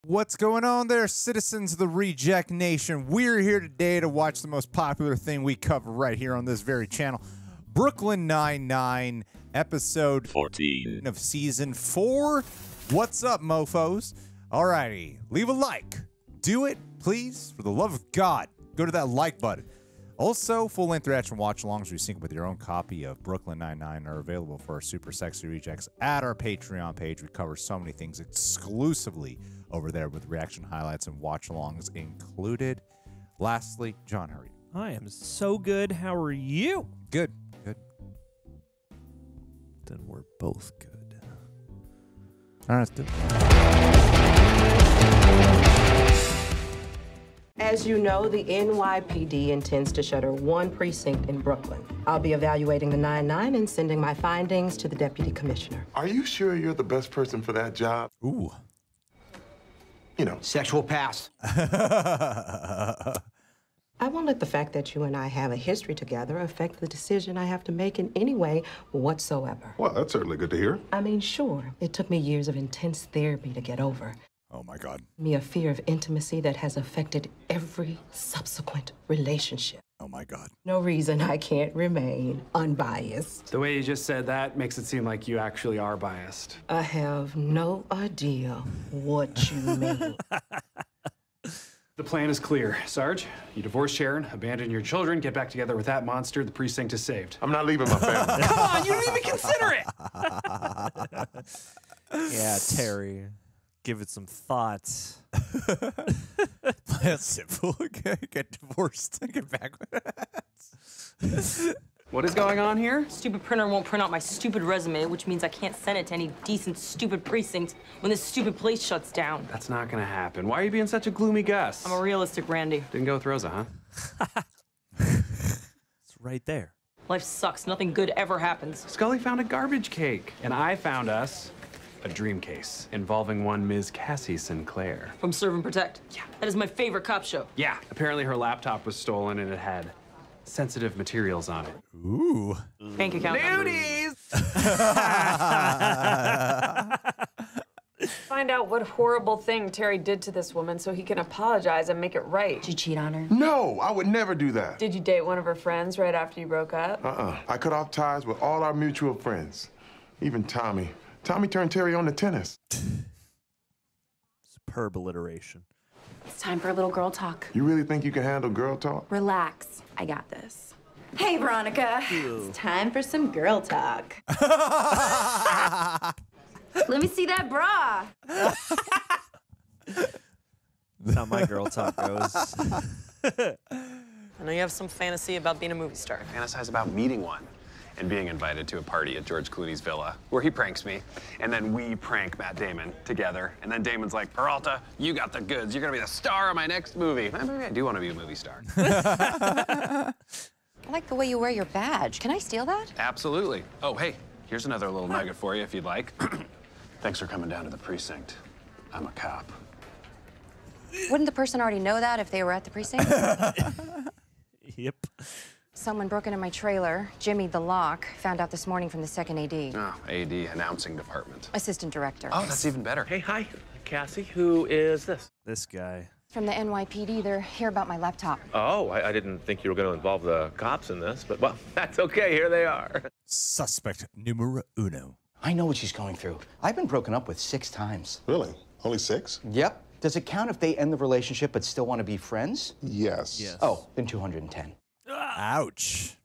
What's going on there, citizens of the Reject Nation? We're here today to watch the most popular thing we cover right here on this very channel, Brooklyn Nine-Nine, episode 14 of season 4. What's up, mofos? Alrighty, leave a like. Do it, please, for the love of God. Go to that like button. Also, full-length reaction watch-alongs where you sync with your own copy of Brooklyn Nine-Nine are available for our super sexy rejects at our Patreon page. We cover so many things exclusively over there with reaction highlights and watch-alongs included. Lastly, John, how are you? I am so good. How are you? Good, good. Then we're both good. All right, let's do it. As you know, the NYPD intends to shutter one precinct in Brooklyn. I'll be evaluating the 9-9 and sending my findings to the deputy commissioner. Are you sure you're the best person for that job? Ooh. You know, sexual past. I won't let the fact that you and I have a history together affect the decision I have to make in any way whatsoever. Well, that's certainly good to hear. I mean, sure, it took me years of intense therapy to get over. Oh, my God. Me a fear of intimacy that has affected every subsequent relationship. Oh, my God. No reason I can't remain unbiased. The way you just said that makes it seem like you actually are biased. I have no idea what you mean. The plan is clear, Sarge. You divorce Sharon, abandon your children, get back together with that monster. The precinct is saved. I'm not leaving my family. Come on, you didn't even consider it! Yeah, Terry. Give it some thoughts. That's simple. Get divorced and get back with it. What is going on here? Stupid printer won't print out my stupid resume, which means I can't send it to any decent, stupid precinct when this stupid place shuts down. That's not gonna happen. Why are you being such a gloomy Gus? I'm a realistic Randy. Didn't go with Rosa, huh? It's right there. Life sucks. Nothing good ever happens. Scully found a garbage cake, and I found us a dream case involving one Ms. Cassie Sinclair. From Serve and Protect. Yeah. That is my favorite cop show. Yeah, apparently her laptop was stolen and it had sensitive materials on it. Ooh. Bank account Nudies! Find out what horrible thing Terry did to this woman so he can apologize and make it right. Did you cheat on her? No, I would never do that. Did you date one of her friends right after you broke up? I cut off ties with all our mutual friends. Even Tommy. Tommy turned Terry on to tennis. Superb alliteration. It's time for a little girl talk. You really think you can handle girl talk? Relax. I got this. Hey, Veronica. It's time for some girl talk. Let me see that bra. That's how my girl talk goes. I know you have some fantasy about being a movie star. Fantasize about meeting one and being invited to a party at George Clooney's villa where he pranks me, and then we prank Matt Damon together, and then Damon's like, Peralta, you got the goods. You're gonna be the star of my next movie. Maybe I do want to be a movie star. I like the way you wear your badge. Can I steal that? Absolutely. Oh, hey, here's another little nugget for you if you'd like. Thanks for coming down to the precinct. I'm a cop. Wouldn't the person already know that if they were at the precinct? Yep. Someone broke into my trailer. Jimmy, the lock, found out this morning from the second AD. Oh, AD, announcing department. Assistant director. Oh, that's even better. Hey, hi, Cassie. Who is this? This guy. From the NYPD. They're here about my laptop. Oh, I didn't think you were going to involve the cops in this, but, well, that's okay. Here they are. Suspect numero uno. I know what she's going through. I've been broken up with 6 times. Really? Only 6? Yep. Does it count if they end the relationship but still want to be friends? Yes. Yes. Oh, then 210. Ouch.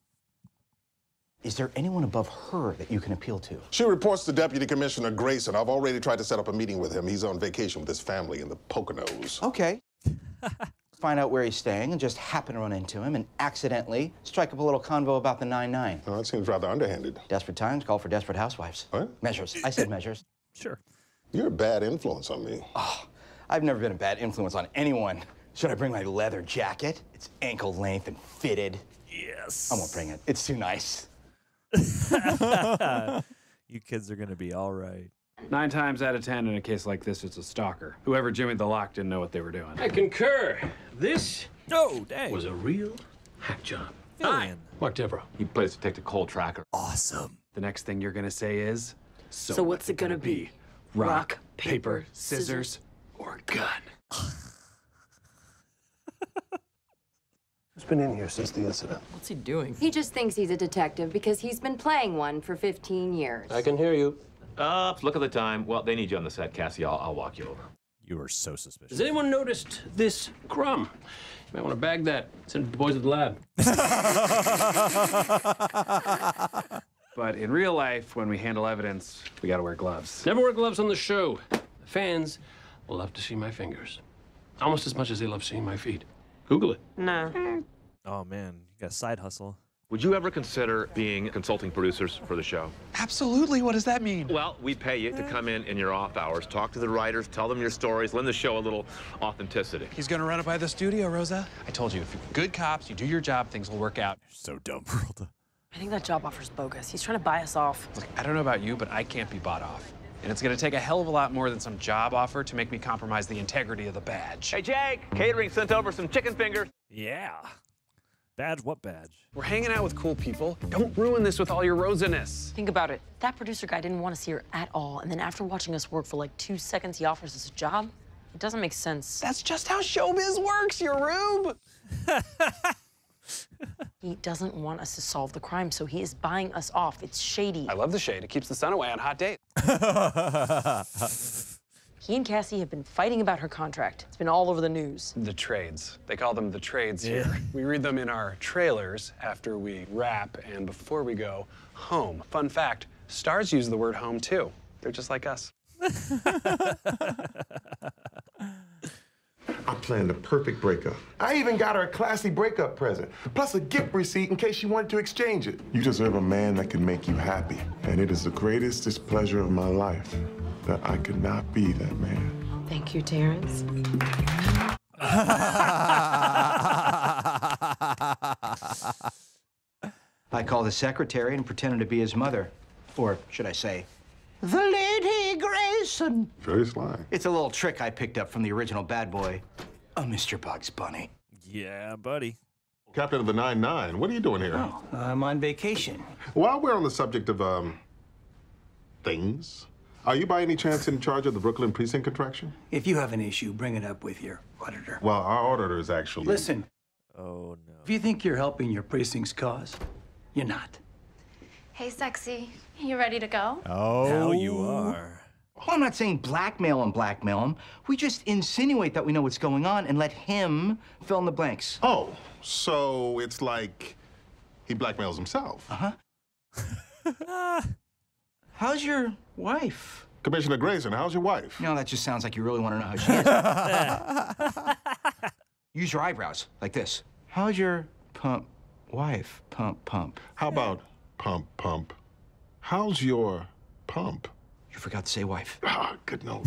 Is there anyone above her that you can appeal to? She reports to Deputy Commissioner Grayson. I've already tried to set up a meeting with him. He's on vacation with his family in the Poconos. Okay. Find out where he's staying and just happen to run into him and accidentally strike up a little convo about the 9-9. Oh, that seems rather underhanded. Desperate times call for desperate housewives. What? Measures. I said measures. Sure. You're a bad influence on me. Oh, I've never been a bad influence on anyone. Should I bring my leather jacket? It's ankle length and fitted. Yes. I won't bring it. It's too nice. You kids are gonna be all right. 9 times out of 10 in a case like this, it's a stalker. Whoever Jimmy the Lock didn't know what they were doing. I concur. This Dang. was a real hack job. Fillion. Mark Devereaux. He plays Detective Cold Tracker. Awesome. The next thing you're gonna say is, So what's it gonna be? Rock, paper, scissors, or gun. Who's been in here since the incident? What's he doing? He just thinks he's a detective because he's been playing one for 15 years. I can hear you. Look at the time. Well, they need you on the set, Cassie. I'll walk you over. You are so suspicious. Has anyone noticed this crumb? You might want to bag that. Send it to the boys at the lab. But in real life, when we handle evidence, we gotta wear gloves. Never wear gloves on the show. The fans will love to see my fingers. Almost as much as they love seeing my feet. Google it. No. Oh, man. You got a side hustle. Would you ever consider being consulting producers for the show? Absolutely. What does that mean? Well, we pay you to come in your off hours, talk to the writers, tell them your stories, lend the show a little authenticity. He's gonna run it by the studio, Rosa. I told you, if you're good cops, you do your job, things will work out. So dumb, Peralta. I think that job offer's bogus. He's trying to buy us off. Look, I don't know about you, but I can't be bought off. And it's gonna take a hell of a lot more than some job offer to make me compromise the integrity of the badge. Hey, Jake, catering sent over some chicken fingers. Yeah. Badge? What badge? We're hanging out with cool people. Don't ruin this with all your Rosa-ness. Think about it. That producer guy didn't want to see her at all, and then after watching us work for like 2 seconds, he offers us a job? It doesn't make sense. That's just how showbiz works, you rube. He doesn't want us to solve the crime, so he is buying us off. It's shady. I love the shade. It keeps the sun away on hot dates. He and Cassie have been fighting about her contract. It's been all over the news. The trades. They call them the trades here. We read them in our trailers after we wrap and before we go home. Fun fact, stars use the word home too. They're just like us. I planned the perfect breakup. I even got her a classy breakup present, plus a gift receipt in case she wanted to exchange it. You deserve a man that can make you happy, and it is the greatest displeasure of my life that I could not be that man. Thank you, Terrence. I called the secretary and pretended to be his mother. Or should I say, the Lady Grayson. Very sly. It's a little trick I picked up from the original bad boy, Mr. Bugs Bunny. Yeah, buddy. Captain of the 9-9, what are you doing here? Oh, I'm on vacation. While we're on the subject of, things, are you by any chance in charge of the Brooklyn precinct contraction? If you have an issue, bring it up with your auditor. Well, our auditor is actually... Listen. Oh, no. If you think you're helping your precinct's cause, you're not. Hey, sexy. You ready to go? Oh. Now you are. Well, I'm not saying blackmail him. We just insinuate that we know what's going on and let him fill in the blanks. Oh, so it's like he blackmails himself. Uh-huh. How's your wife? Commissioner Grayson, how's your wife? No, that just sounds like you really want to know how she is. Use your eyebrows, like this. How's your wife? Pump. How about pump? How's your pump? You forgot to say wife. Ah, good note.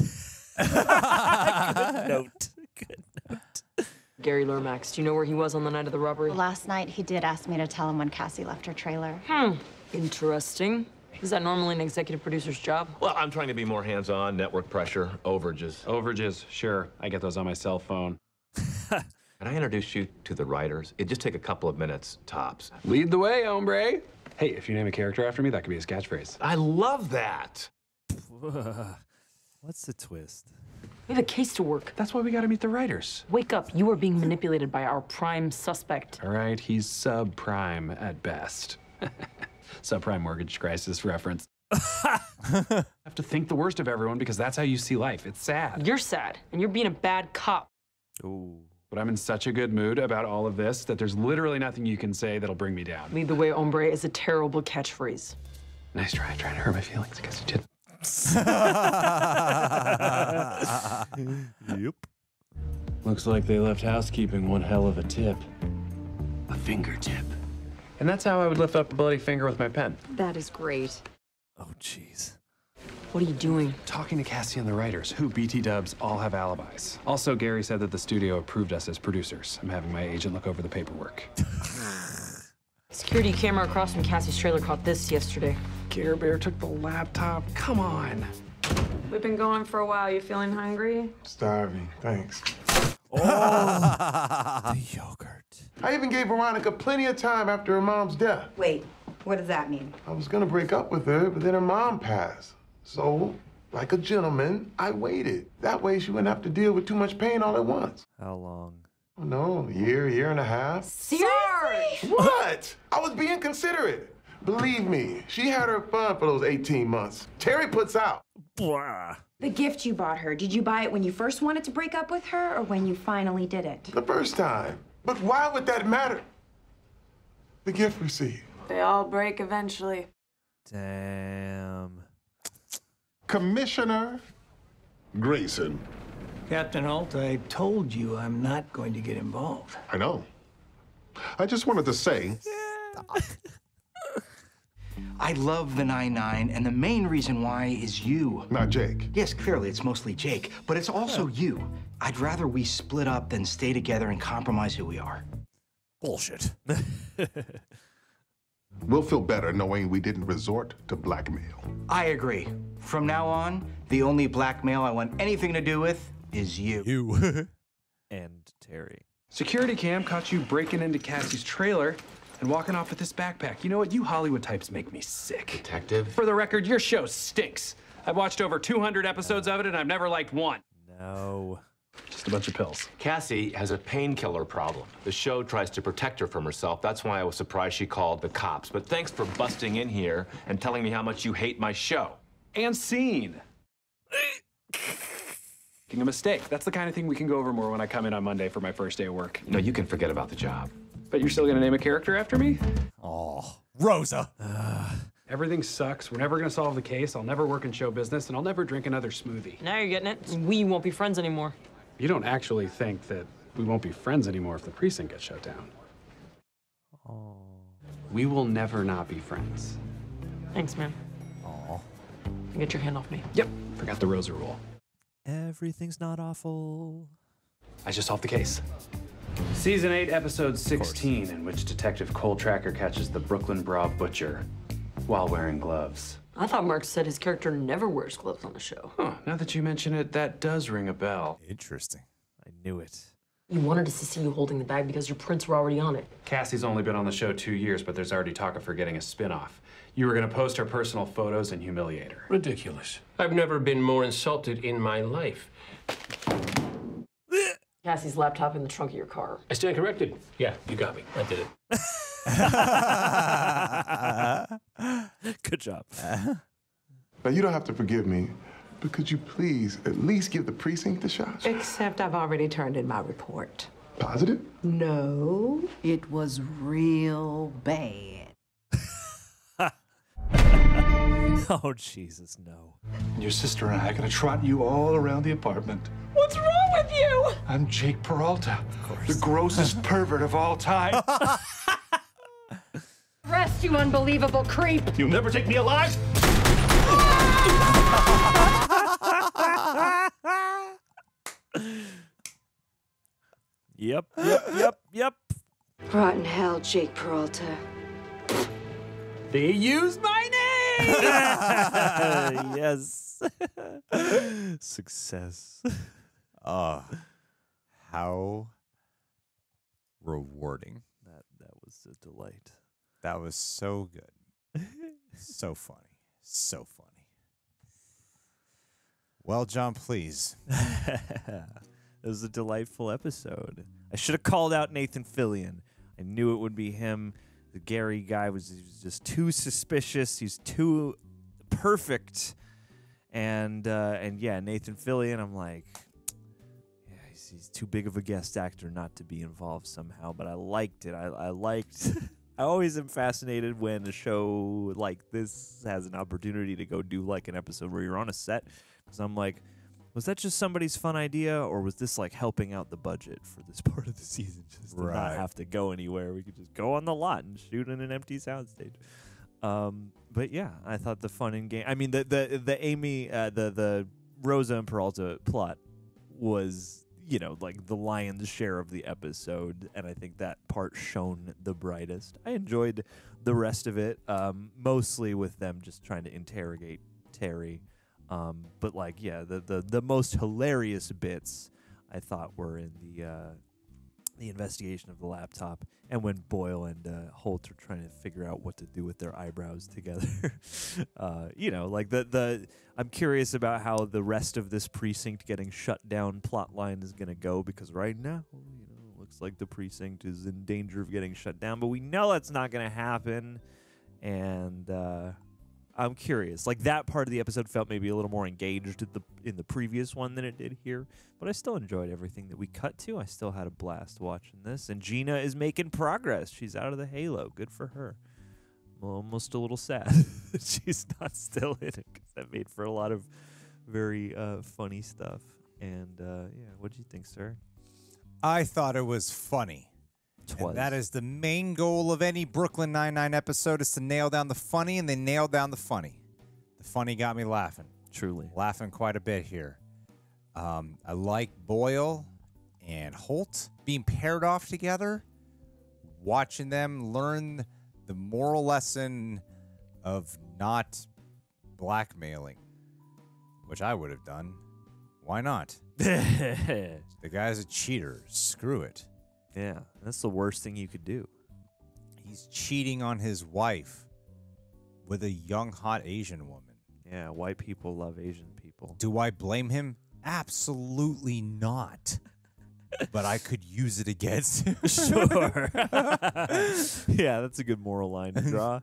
Good note. Gary Lomax, do you know where he was on the night of the robbery? Last night, he did ask me to tell him when Cassie left her trailer. Interesting. Is that normally an executive producer's job? Well, I'm trying to be more hands-on, network pressure, overages. Overages, sure. I get those on my cell phone. Can I introduce you to the writers? It'd just take a couple of minutes, tops. Lead the way, hombre. Hey, if you name a character after me, that could be his catchphrase. I love that. What's the twist? We have a case to work. That's why we gotta meet the writers. Wake up. You are being manipulated by our prime suspect. All right, he's subprime at best. Subprime mortgage crisis reference. Have to think the worst of everyone because that's how you see life. It's sad. You're sad, and you're being a bad cop. Ooh. But I'm in such a good mood about all of this that there's literally nothing you can say that'll bring me down. Lead the way, hombre, is a terrible catchphrase. Nice try, trying to hurt my feelings. I guess you did. Yep. Looks like they left housekeeping one hell of a tip. A fingertip. And that's how I would lift up a bloody finger with my pen. That is great. Oh, jeez. What are you doing? Talking to Cassie and the writers, who BT dubs all have alibis. Also, Gary said that the studio approved us as producers. I'm having my agent look over the paperwork. Security camera across from Cassie's trailer caught this yesterday. Care Bear took the laptop. Come on. We've been going for a while. You feeling hungry? Starving, thanks. Oh, the yogurt. I even gave Veronica plenty of time after her mom's death. Wait, what does that mean? I was gonna break up with her, but then her mom passed. So Like a gentleman, I waited. That way she wouldn't have to deal with too much pain all at once. How long? Oh, no, a year and a half. Seriously? What? I was being considerate. Believe me, she had her fun for those 18 months. Terry puts out. Blah. The gift you bought her, did you buy it when you first wanted to break up with her or when you finally did it? The first time. But why would that matter? The gift receipt. They all break eventually. Damn. Commissioner Grayson. Captain Holt, I told you I'm not going to get involved. I know. I just wanted to say. I love the 9-9, and the main reason why is you. Not Jake. Yes, clearly, it's mostly Jake, but it's also you. I'd rather we split up than stay together and compromise who we are. Bullshit. We'll feel better knowing we didn't resort to blackmail. I agree. From now on, the only blackmail I want anything to do with is you. You. And Terry. Security cam caught you breaking into Cassie's trailer and walking off with this backpack. You know what? You Hollywood types make me sick. Detective? For the record, your show stinks. I've watched over 200 episodes of it, and I've never liked one. No. Just a bunch of pills. Cassie has a painkiller problem. The show tries to protect her from herself. That's why I was surprised she called the cops. But thanks for busting in here and telling me how much you hate my show. And scene. Making a mistake. That's the kind of thing we can go over more when I come in on Monday for my first day of work. You know, you can forget about the job. But you're still gonna name a character after me? Oh, Rosa. Everything sucks. We're never gonna solve the case. I'll never work in show business, and I'll never drink another smoothie. Now you're getting it. We won't be friends anymore. You don't actually think that we won't be friends anymore if the precinct gets shut down. Oh. We will never not be friends. Thanks, man. Oh. Get your hand off me. Yep. Forgot the Rosa rule. Everything's not awful. I just solved the case. Season 8, episode 16, in which Detective Cole Tracker catches the Brooklyn Bra Butcher while wearing gloves. I thought Mark said his character never wears gloves on the show. Huh, now that you mention it, that does ring a bell. Interesting. I knew it. You wanted us to see you holding the bag because your prints were already on it. Cassie's only been on the show 2 years, but there's already talk of her getting a spin-off. You were gonna post her personal photos and humiliate her. Ridiculous. I've never been more insulted in my life. Cassie's laptop in the trunk of your car. I stand corrected. Yeah, you got me. I did it. Good job. Now, you don't have to forgive me, but could you please at least give the precinct a shot? Except I've already turned in my report. Positive? No, it was real bad. Oh, Jesus, no. Your sister and I are gonna trot you all around the apartment. What's wrong with you? I'm Jake Peralta, the grossest pervert of all time. Rest, you unbelievable creep! You'll never take me alive! Yep. Rotten hell, Jake Peralta. They used my name! Yes. Success. How rewarding. That was a delight. That was so good. So funny. So funny. Well, John, please. It was a delightful episode. I should have called out Nathan Fillion. I knew it would be him. The Gary guy was just too suspicious. He's too perfect. And yeah, Nathan Fillion, I'm like, yeah, he's too big of a guest actor not to be involved somehow. But I liked it. I liked. I always am fascinated when a show like this has an opportunity to go do like an episode where you're on a set, because I'm like, was that just somebody's fun idea, or was this like helping out the budget for this part of the season, just to not have to go anywhere? We could just go on the lot and shoot in an empty soundstage. But yeah, I thought the fun in game. I mean, the Amy, the Rosa and Peralta plot was, you know, like the lion's share of the episode, and I think that part shone the brightest. I enjoyed the rest of it, mostly with them just trying to interrogate Terry. But like, yeah, the most hilarious bits I thought were in the investigation of the laptop, and when Boyle and Holt are trying to figure out what to do with their eyebrows together. You know, like I'm curious about how the rest of this precinct getting shut down plot line is going to go, because right now, you know, it looks like the precinct is in danger of getting shut down, but we know that's not going to happen. And I'm curious. Like, that part of the episode felt maybe a little more engaged in the previous one than it did here. But I still enjoyed everything that we cut to. I still had a blast watching this. And Gina is making progress. She's out of the halo. Good for her. I'm almost a little sad that she's not still in it, because that made for a lot of very funny stuff. And, yeah, what did you think, sir? I thought it was funny. And that is the main goal of any Brooklyn Nine-Nine episode, is to nail down the funny, and they nailed down the funny. The funny got me laughing. Truly. Laughing quite a bit here. I like Boyle and Holt being paired off together, watching them learn the moral lesson of not blackmailing, which I would have done. Why not? The guy's a cheater. Screw it. Yeah, that's the worst thing you could do. He's cheating on his wife with a young, hot Asian woman. Yeah, white people love Asian people. Do I blame him? Absolutely not. But I could use it against him. Sure. Yeah, that's a good moral line to draw.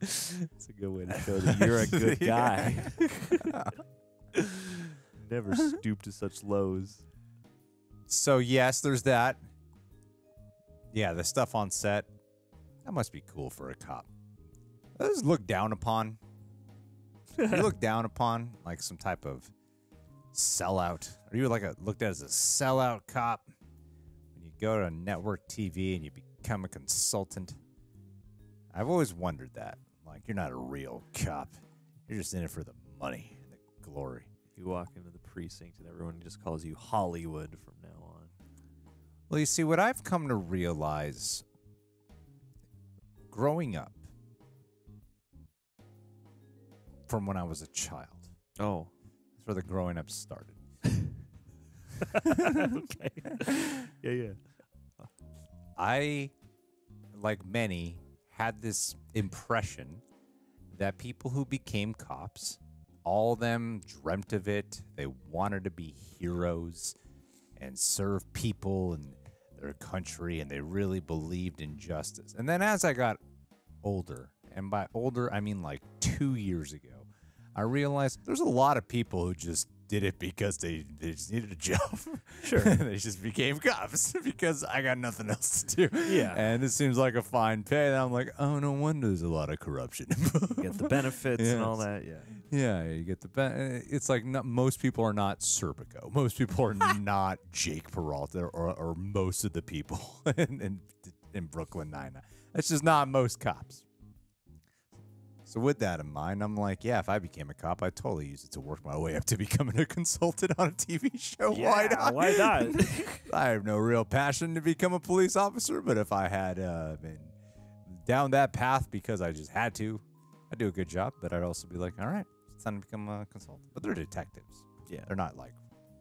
That's a good way to show that you're a good guy. Never stoop to such lows. So, yes, there's that. Yeah, the stuff on set, that must be cool for a cop. That is looked down upon. You look down upon like some type of sellout. Are you like looked at as a sellout cop when you go to network TV and you become a consultant? I've always wondered that. Like, you're not a real cop. You're just in it for the money and the glory. You walk into the precinct and everyone just calls you Hollywood from now on. Well, you see, what I've come to realize growing up from when I was a child. Oh. That's where the growing up started. Okay. Yeah. I, like many, had this impression that people who became cops, all of them dreamt of it. They wanted to be heroes and serve people and their country, and they really believed in justice. And then as I got older, and by older, I mean like 2 years ago, I realized there's a lot of people who just did it because they just needed a job. Sure. They just became cops because I got nothing else to do. Yeah. And it seems like a fine pay. And I'm like, oh, no wonder there's a lot of corruption. You get the benefits and all that, yeah. Yeah, you get the it's like most people are not Serpico. Most people are not Jake Peralta or most of the people in Brooklyn Nine-Nine. That's just not most cops. So with that in mind, I'm like, yeah, if I became a cop, I'd totally use it to work my way up to becoming a consultant on a TV show. Yeah, why not? Why not? I have no real passion to become a police officer, but if I had been down that path because I just had to, I'd do a good job. But I'd also be like, all right, it's time to become a consultant. But they're detectives. Yeah. They're not like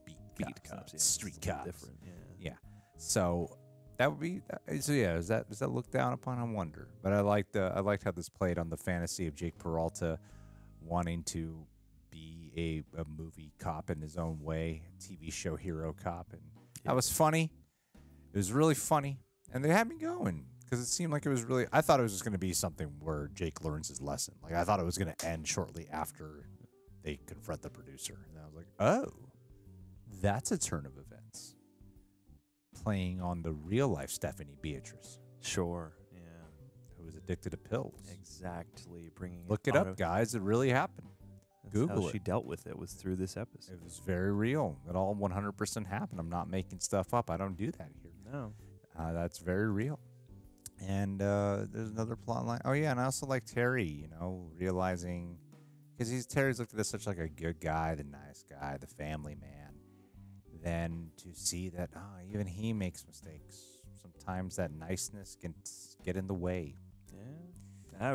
beat cops, yeah, street cops. Different, Yeah. So that would be so. Yeah, does that looked down upon? I wonder. But I liked how this played on the fantasy of Jake Peralta wanting to be a movie cop in his own way, TV show hero cop, and that was funny. It was really funny, and they had me going because it seemed like it was really. I thought it was just going to be something where Jake learns his lesson. Like I thought it was going to end shortly after they confront the producer, and I was like, oh, that's a turn of events. Playing on the real life Stephanie Beatrice. Sure, yeah. Who was addicted to pills. Exactly. Look it up, guys. It really happened. Google how it. she dealt with it was through this episode. It was very real. It all 100% happened. I'm not making stuff up. I don't do that here. No. That's very real. And there's another plot line. Oh, yeah, and I also like Terry, realizing, because Terry's looked at as such like a good guy, the nice guy, the family man. Then to see that even he makes mistakes. Sometimes that niceness can get in the way. Yeah, I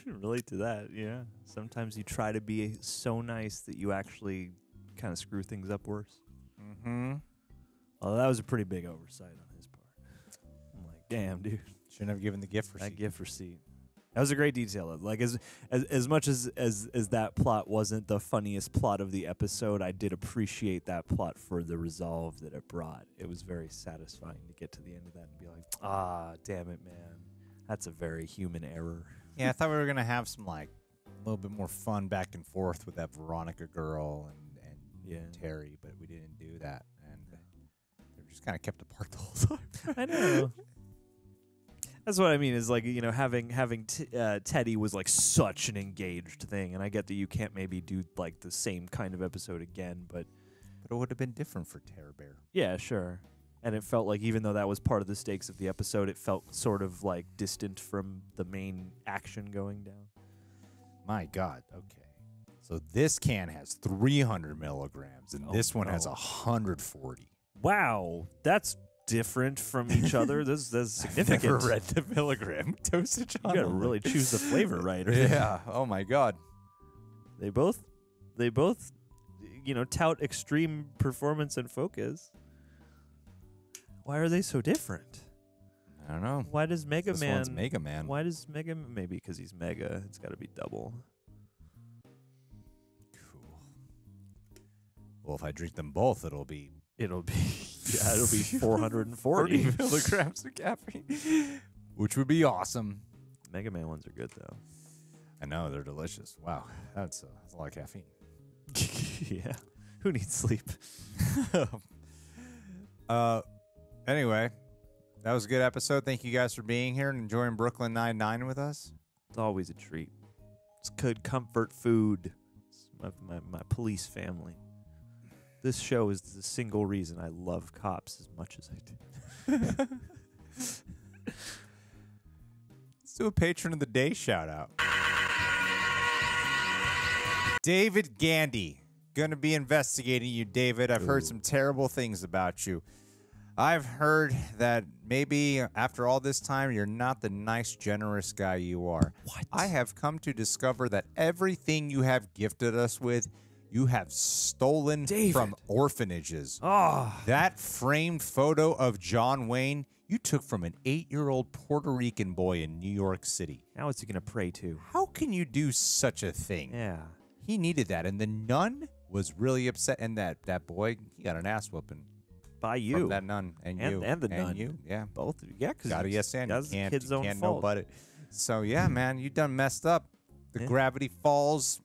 relate to that. Yeah, sometimes you try to be so nice that you actually kind of screw things up worse. Mm-hmm. Well, that was a pretty big oversight on his part. I'm like, damn, dude. Shouldn't have given the gift receipt. That gift receipt. That was a great detail. Like as much as that plot wasn't the funniest plot of the episode, I did appreciate that plot for the resolve that it brought. It was very satisfying to get to the end of that and be like, ah, damn it, man. That's a very human error. Yeah, I thought we were gonna have some like a little bit more fun back and forth with that Veronica girl and Terry, but we didn't do that, and they were just kind of kept apart the whole time. I know. That's what I mean. Is like, you know, having Teddy was like such an engaged thing, and I get that you can't maybe do like the same kind of episode again, but it would have been different for Terror Bear. Yeah, sure. And it felt like even though that was part of the stakes of the episode, it felt sort of like distant from the main action going down. My God. Okay. So this can has 300 milligrams, and this one has 140. Wow, that's different from each other. That's significant. I've never read the milligram dosage on You gotta them. really choose the flavor right. Or Yeah. Oh my God. They both, you know, tout extreme performance and focus. Why are they so different? I don't know. Why does Mega This Man? one's Mega Man. Why does Mega? Maybe because he's Mega. It's got to be double. Cool. Well, if I drink them both, it'll be 440 milligrams of caffeine, which would be awesome. Mega Man ones are good though. I know, they're delicious. Wow, that's a lot of caffeine. Yeah, who needs sleep? Anyway, that was a good episode. Thank you guys for being here and enjoying Brooklyn Nine-Nine with us. It's always a treat. It's good comfort food. It's my police family. This show is the single reason I love cops as much as I do. Let's do a patron of the day shout out. David Gandy. Gonna be investigating you, David. I've heard some terrible things about you. I've heard that maybe after all this time, you're not the nice, generous guy you are. What? I have come to discover that everything you have gifted us with, you have stolen from orphanages. Oh. That framed photo of John Wayne, you took from an 8-year-old Puerto Rican boy in New York City. Now what's he going to pray to? How can you do such a thing? Yeah. He needed that. And the nun was really upset. And that boy, he got an ass whooping. By you. From that nun. And you. And the nun. You. Yeah. Both of you. Yeah, because got a yes and that's you can't, the kid's own can't fault. know but it. So, yeah, man, you done messed up. The gravity falls.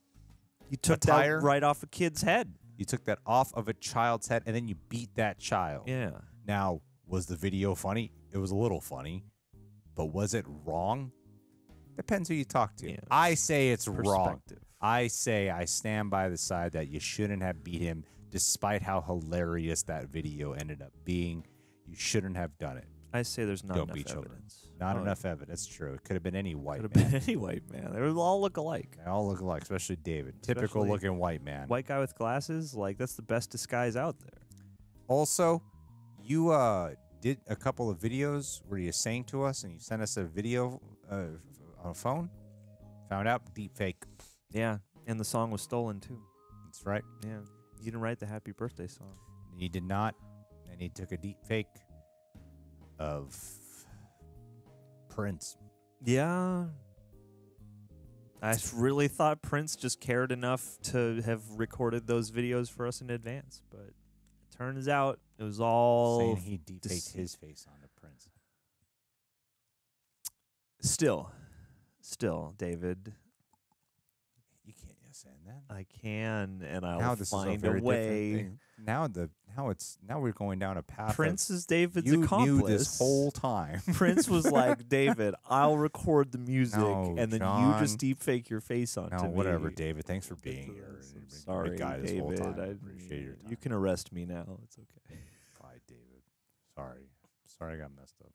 You took that right off a kid's head. You took that off of a child's head, and then you beat that child. Yeah. Now, was the video funny? It was a little funny. But was it wrong? Depends who you talk to. Yeah, I say it's wrong. perspective. I say I stand by the side that you shouldn't have beat him, despite how hilarious that video ended up being. You shouldn't have done it. I say there's not Don't enough beat children. evidence. Not enough evidence. True. It could have been any white Could man. have been any white man. They all look alike. They all look alike, especially David. Typical looking white man. White guy with glasses, like that's the best disguise out there. Also, you did a couple of videos where you sang to us and you sent us a video on a phone. Found out deep fake. Yeah, and the song was stolen too. That's right. Yeah, you didn't write the happy birthday song. He did not, and he took a deep fake of Prince. Yeah. I really thought Prince just cared enough to have recorded those videos for us in advance, but it turns out it was all Saying he deep faked his face onto Prince. Still, David. You can't just say that. I can, and I'll Now this find is a very a way. different thing. Now we're going down a path. Prince is David's you accomplice. knew this whole time. Prince was like, David, I'll record the music, No, and then John. you just deep fake your face onto me. Whatever, David. Thanks for being here. I'm sorry, guy this David. whole time. I Appreciate your time. You can arrest me now. It's okay. Bye, David. Sorry I got messed up.